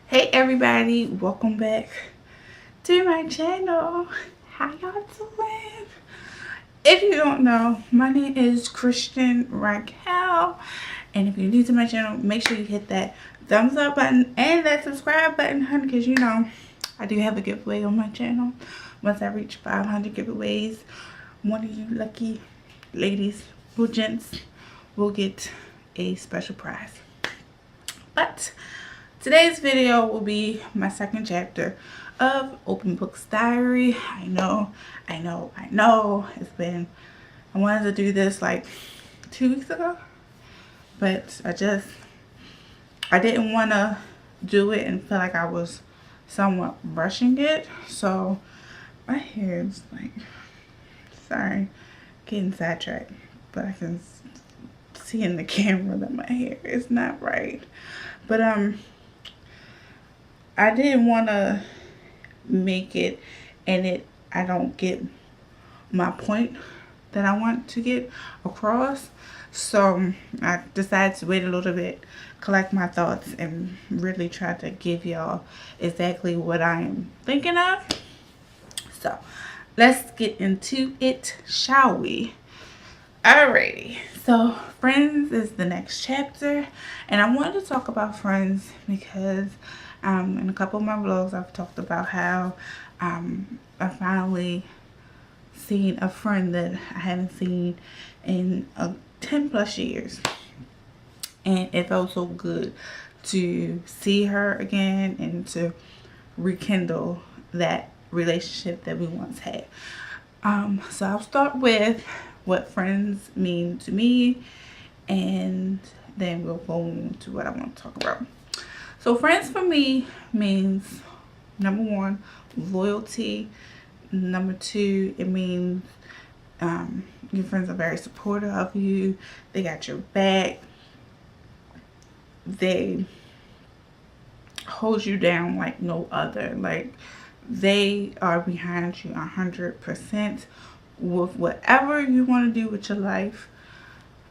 Hey everybody, welcome back to my channel. How y'all doing? If you don't know, my name is KristianRacquel, and if you're new to my channel, make sure you hit that thumbs up button and that subscribe button, honey, because you know I do have a giveaway on my channel. Once I reach 500 giveaways, one of you lucky ladies or gents will get a special prize. But today's video will be my second chapter of Open Book's Diary. I know. It's been, I wanted to do this like 2 weeks ago, but I didn't want to do it and feel like I was somewhat rushing it. So my hair is like, sorry, getting sidetracked, but I can see in the camera that my hair is not right. But I didn't want to make it and I don't get my point that I want to get across. So I decided to wait a little bit, collect my thoughts, and really try to give y'all exactly what I am thinking of. So let's get into it, shall we? Alrighty, so Friends is the next chapter, and I wanted to talk about Friends because in a couple of my vlogs I've talked about how I finally seen a friend that I haven't seen in 10 plus years, and it felt so good to see her again and to rekindle that relationship that we once had. So I'll start with what friends mean to me, and then we'll go into what I want to talk about. So friends for me means, number one, loyalty. Number two, it means your friends are very supportive of you. They got your back. They hold you down like no other. Like, they are behind you 100% with whatever you want to do with your life.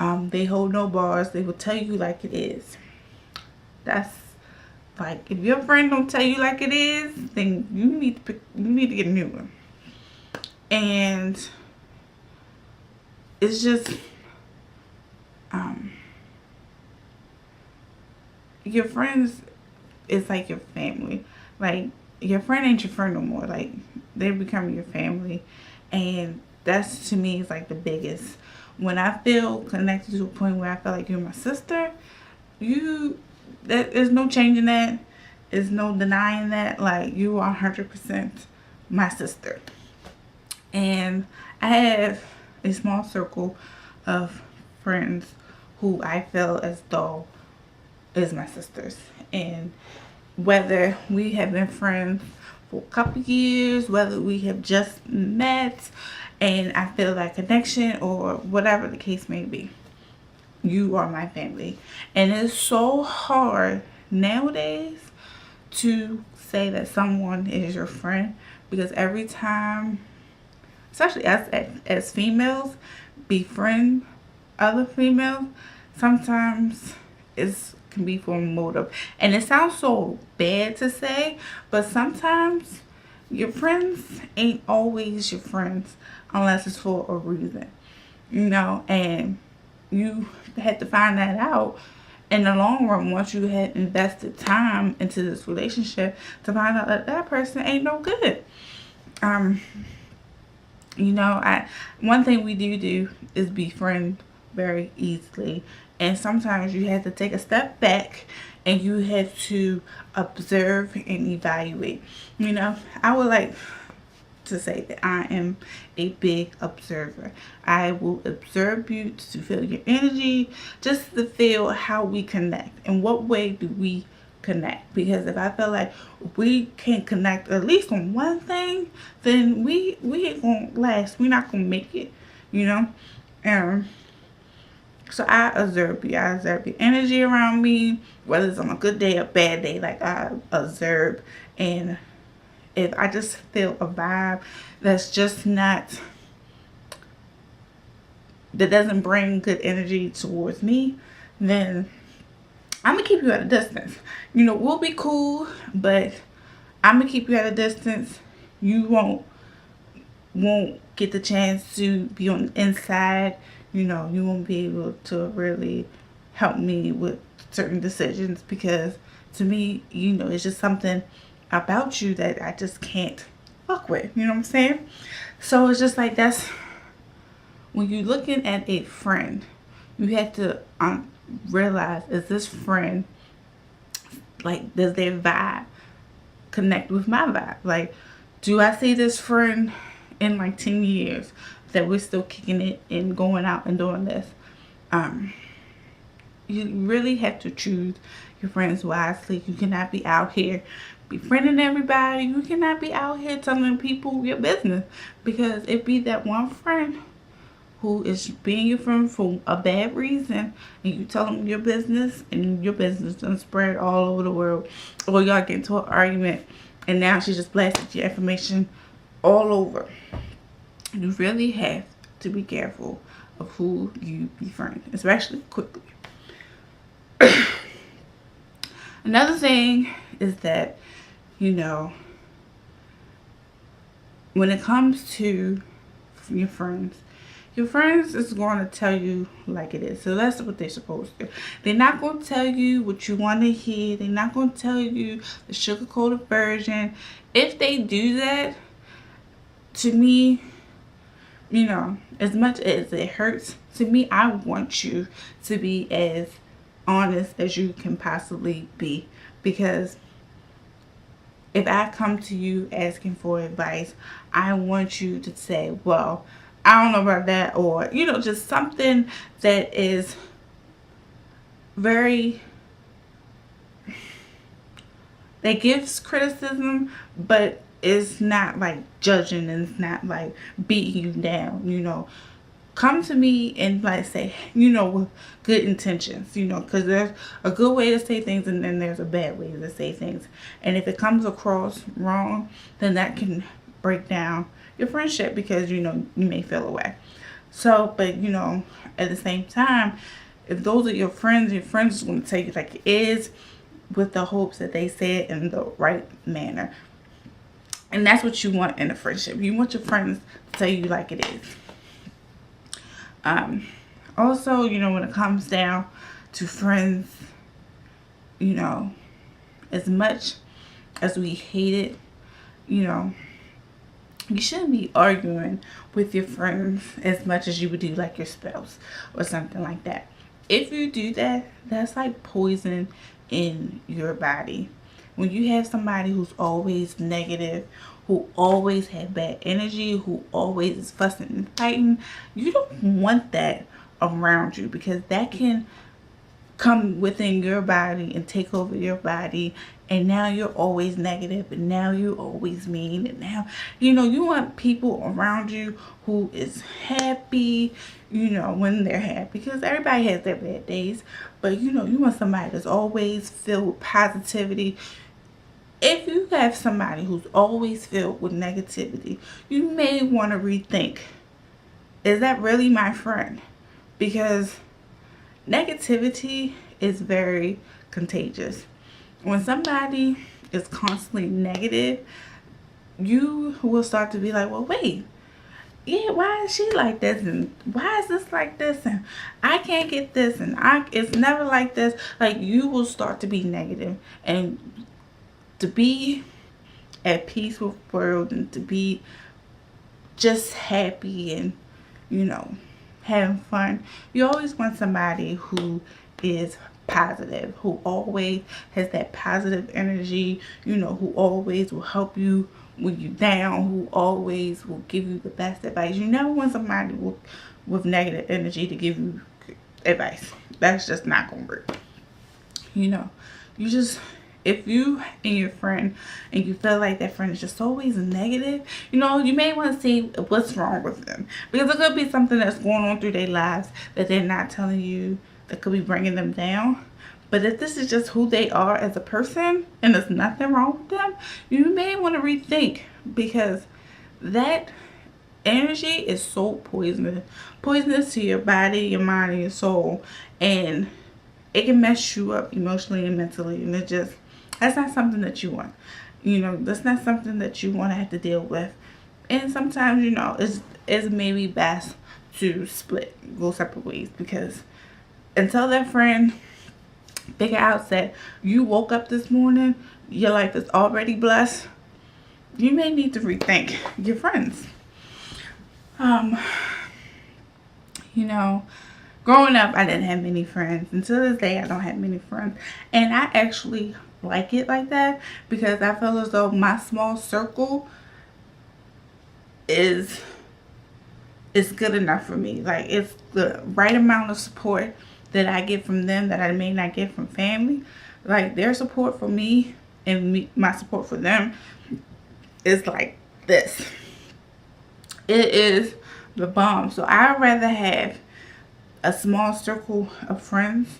They hold no bars. They will tell you like it is. That's like, if your friend don't tell you like it is, then you need to get a new one. And it's just your friends is like your family. Like, your friend ain't your friend no more. Like, they become your family, and that's, to me, is like the biggest. When I feel connected to a point where I feel like you're my sister, there's no changing that. There's no denying that. Like, you are 100% my sister. And I have a small circle of friends who I feel as though is my sisters. And whether we have been friends for a couple years, whether we have just met and I feel that connection, or whatever the case may be, you are my family. And it's so hard nowadays to say that someone is your friend, because every time, especially us as females, befriend other females, sometimes can be for a motive. And it sounds so bad to say, but sometimes your friends ain't always your friends unless it's for a reason, you know. And you had to find that out in the long run once you had invested time into this relationship, to find out that that person ain't no good. You know, one thing we do is befriend very easily, and sometimes you have to take a step back and you have to observe and evaluate. You know, I would like to say that I am a big observer. I will observe you to feel your energy, just to feel how we connect and what way do we connect. Because if I feel like we can't connect at least on one thing, then we ain't gonna last. We're not gonna make it, you know. So I observe you. I observe your energy around me, whether it's on a good day or bad day. Like, I observe, and if I just feel a vibe that's just not that doesn't bring good energy towards me, then I'm gonna keep you at a distance. You know, we'll be cool, but I'm gonna keep you at a distance. You won't get the chance to be on the inside. You know, you won't be able to really help me with certain decisions, because to me, you know, it's just something about you that I just can't fuck with. You know what I'm saying? So it's just like, that's when you're looking at a friend, you have to realize, is this friend, like, does their vibe connect with my vibe? Like, do I see this friend in like 10 years that we're still kicking it and going out and doing this? You really have to choose your friends wisely. You cannot be out here befriending everybody. You cannot be out here telling people your business, because it be that one friend who is being your friend for a bad reason, and you tell them your business, and your business done spread all over the world, or y'all get into an argument and now she just blasted your information all over. You really have to be careful of who you befriend, especially quickly. Another thing is that, you know, when it comes to your friends is going to tell you like it is. So that's what they're supposed to do. They're not going to tell you what you want to hear. They're not going to tell you the sugar-coated version. If they do that, to me, you know, as much as it hurts, to me, I want you to be as honest as you can possibly be. Because if I come to you asking for advice, I want you to say, well, I don't know about that, or, you know, just something that is very, that gives criticism, but it's not like judging, and it's not like beating you down. You know, come to me and like say, you know, with good intentions, you know, because there's a good way to say things and then there's a bad way to say things. And if it comes across wrong, then that can break down your friendship, because, you know, you may feel away. So, but, you know, at the same time, if those are your friends is going to tell you like it is, with the hopes that they say it in the right manner. And that's what you want in a friendship. You want your friends to tell you like it is. Also, you know, when it comes down to friends, you know, as much as we hate it, you know, you shouldn't be arguing with your friends as much as you would do like your spouse or something like that. If you do that, that's like poison in your body. When you have somebody who's always negative, who always have bad energy, who always is fussing and fighting, you don't want that around you, because that can come within your body and take over your body, and now you're always negative, and now you're always mean, and now, you know, you want people around you who is happy, you know, when they're happy, because everybody has their bad days, but, you know, you want somebody that's always filled with positivity. If you have somebody who's always filled with negativity, you may want to rethink, is that really my friend? Because negativity is very contagious. When somebody is constantly negative, you will start to be like, well, wait, yeah, why is she like this, and why is this like this, and I can't get this, and it's never like this. Like, you will start to be negative, and to be at peace with the world, and to be just happy and, you know, having fun, you always want somebody who is positive, who always has that positive energy, you know, who always will help you when you're down, who always will give you the best advice. You never want somebody with negative energy to give you advice. That's just not gonna work. You know, you just, if you and your friend, and you feel like that friend is just always negative, you know, you may want to see what's wrong with them, because it could be something that's going on through their lives that they're not telling you, that could be bringing them down. But if this is just who they are as a person, and there's nothing wrong with them, you may want to rethink, because that energy is so poisonous to your body, your mind, and your soul, and it can mess you up emotionally and mentally, and that's not something that you want. That's not something that you want to have to deal with. And sometimes, it's maybe best to go separate ways, because until that friend figure out that you woke up this morning, your life is already blessed, you may need to rethink your friends. Growing up, I didn't have many friends. Until this day, I don't have many friends. And I actually like it like that, because I feel as though my small circle is good enough for me. Like, it's the right amount of support that I get from them that I may not get from family. Like, their support for me and my support for them is like this. It is the bomb. So I'd rather have a small circle of friends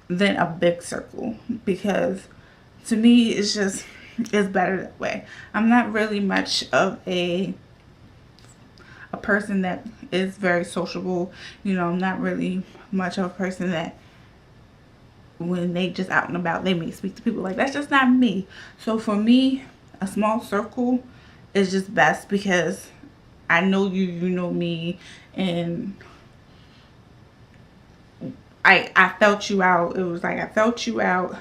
than a big circle, because to me it's better that way. I'm not really much of a person that is very sociable. I'm not really much of a person that when they just out and about, they may speak to people. Like, that's just not me. So for me, a small circle is just best, because I know you know me, and I felt you out. It was like I felt you out.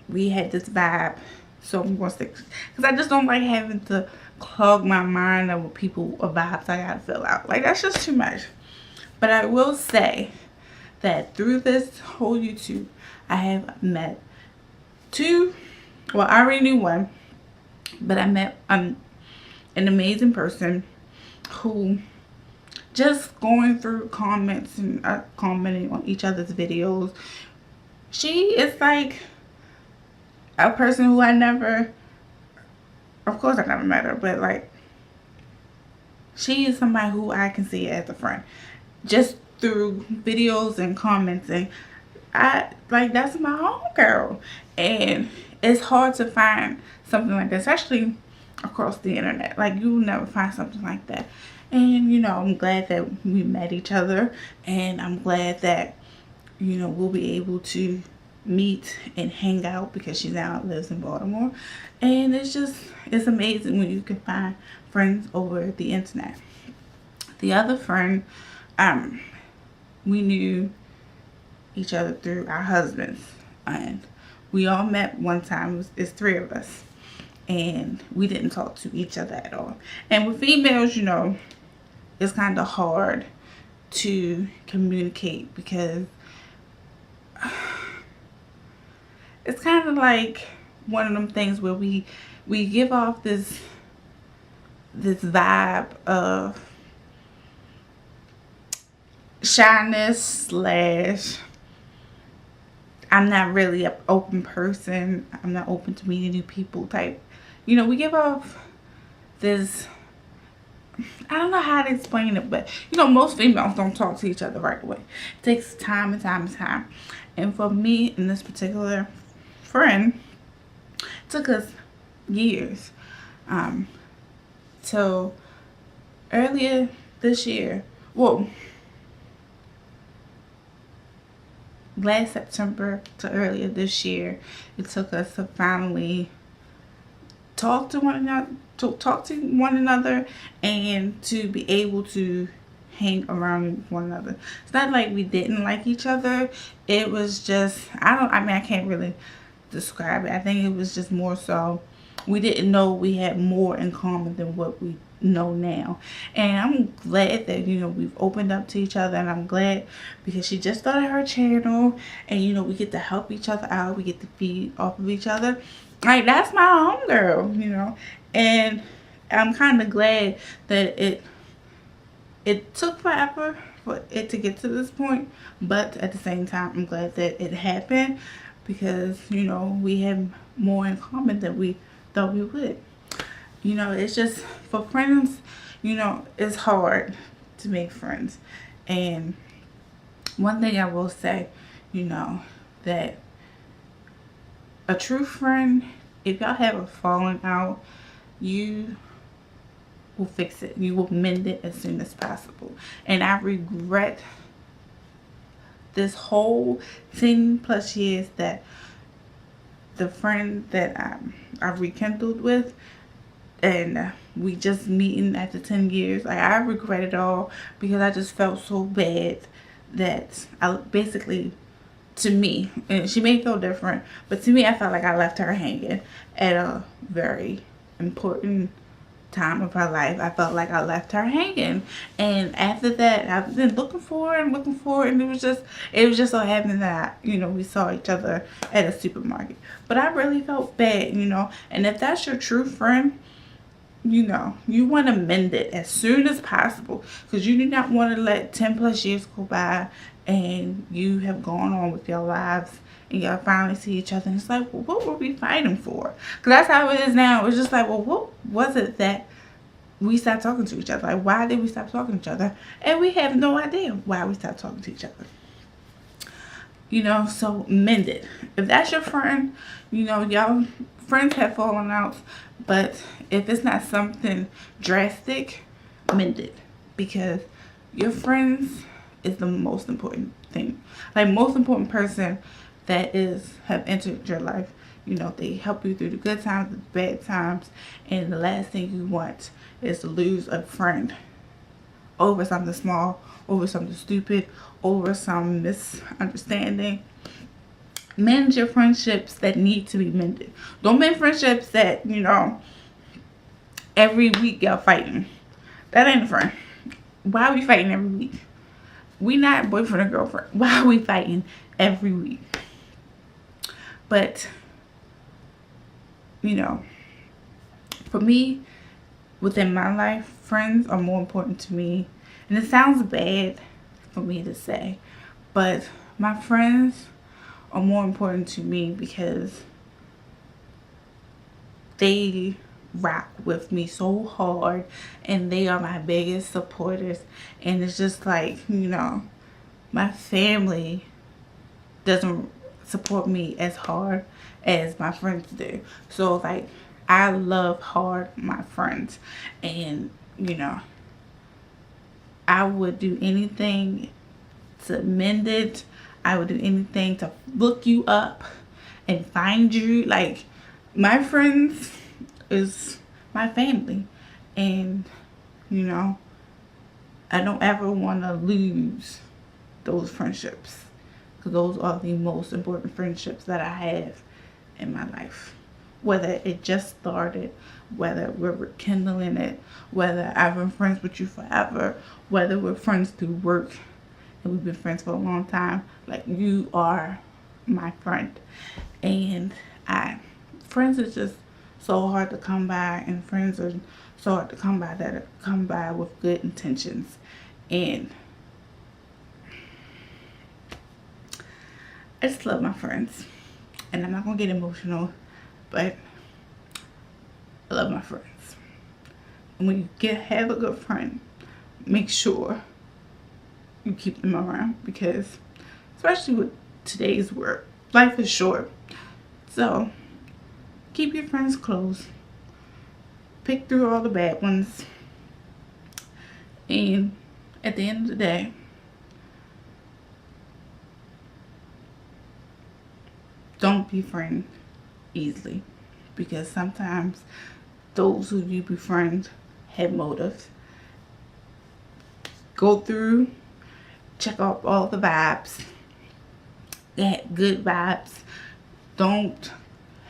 We had this vibe, so I'm gonna stick. Because I just don't like having to clog my mind up with people or vibes I gotta fill out. Like, that's just too much. But I will say that through this whole YouTube, I have met two. Well, I already knew one, but I met an amazing person who, just going through comments and commenting on each other's videos, she is like a person who of course I never met her, but like, she is somebody who I can see as a friend just through videos and comments, and that's my homegirl. And it's hard to find something like that, especially across the internet. Like, you'll never find something like that. And I'm glad that we met each other, and I'm glad that we'll be able to meet and hang out, because she now lives in Baltimore. And it's amazing when you can find friends over the internet. The other friend, we knew each other through our husbands, and we all met one time. It's three of us, and we didn't talk to each other at all. And with females, it's kind of hard to communicate, because it's kind of like one of them things where we give off this vibe of shyness / I'm not really an open person. I'm not open to meeting new people type. We give off this, I don't know how to explain it, but most females don't talk to each other right away. It takes time and time and time. And for me and this particular friend, it took us years. So earlier this year, well, last September to earlier this year, it took us to finally talk to one another, and to be able to hang around one another. It's not like we didn't like each other. It was just, I can't really describe it. I think it was just more so we didn't know we had more in common than what we know now. And I'm glad that we've opened up to each other, and I'm glad because she just started her channel, and we get to help each other out, we get to feed off of each other. Like, that's my homegirl, and I'm kind of glad that it took forever for it to get to this point, but at the same time, I'm glad that it happened, because we have more in common than we thought we would. It's just, for friends, it's hard to make friends. And one thing I will say, that a true friend, if y'all have a falling out, you will fix it. You will mend it as soon as possible. And I regret this whole 10+ years that the friend that I rekindled with, and we just meeting after 10 years. Like, I regret it all because I just felt so bad that I basically, to me, and she may feel different, but to me, I felt like I left her hanging at a very important time of her life. I felt like I left her hanging, and after that I've been looking for her, and it was just so happened that, you know, we saw each other at a supermarket. But I really felt bad, you know. And if that's your true friend, you know, you want to mend it as soon as possible, because you do not want to let 10+ years go by and you have gone on with your lives and y'all finally see each other and it's like, well, what were we fighting for? Because that's how it is now. It's just like, well, what was it that we stopped talking to each other? Like, why did we stop talking to each other? And we have no idea why we stopped talking to each other. You know, so mend it. If that's your friend, you know, y'all friends have fallen out, but if it's not something drastic, mend it, because your friends is the most important thing. Like, most important person that have entered your life. You know, they help you through the good times, the bad times, and the last thing you want is to lose a friend over something small, over something stupid, over some misunderstanding. Mend your friendships that need to be mended. Don't mend friendships that, you know, every week y'all fighting. That ain't a friend. Why are we fighting every week? We not boyfriend and girlfriend. Why are we fighting every week? But, you know, for me, within my life, friends are more important to me. And it sounds bad for me to say, but my friends are more important to me because they rock with me so hard and they are my biggest supporters. And it's just like, you know, my family doesn't support me as hard as my friends do. So, like, I love hard my friends, and, you know, I would do anything to mend it. I would do anything to look you up and find you. Like, my friends is my family, and, you know, I don't ever want to lose those friendships, because those are the most important friendships that I have in my life. Whether it just started, whether we're rekindling it, whether I've been friends with you forever, whether we're friends through work and we've been friends for a long time, like, you are my friend. And friends are just so hard to come by, and friends are so hard to come by that come by with good intentions. And I just love my friends, and I'm not gonna get emotional, but I love my friends. And when you have a good friend, make sure you keep them around, because especially with today's world, life is short. So keep your friends close, pick through all the bad ones, and at the end of the day, don't befriend easily, because sometimes those who you befriend have motives. Go through, check out all the vibes, get good vibes. Don't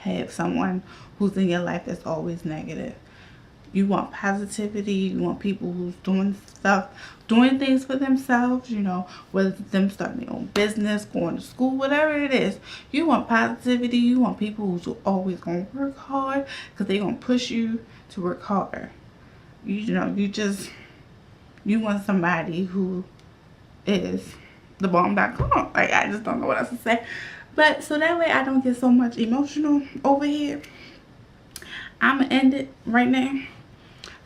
have someone who's in your life that's always negative. You want positivity. You want people who's doing stuff, doing things for themselves, you know, whether it's them starting their own business, going to school, whatever it is. You want positivity. You want people who's always going to work hard, because they're going to push you to work harder. You know, you want somebody who is the bomb.com. Like, I just don't know what else to say. But so that way I don't get so much emotional over here, I'm going to end it right now.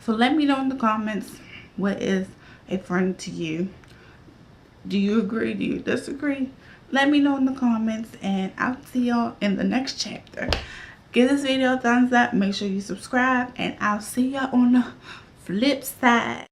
So let me know in the comments, what is a friend to you? Do you agree? Do you disagree? Let me know in the comments, and I'll see y'all in the next chapter. Give this video a thumbs up. Make sure you subscribe, and I'll see y'all on the flip side.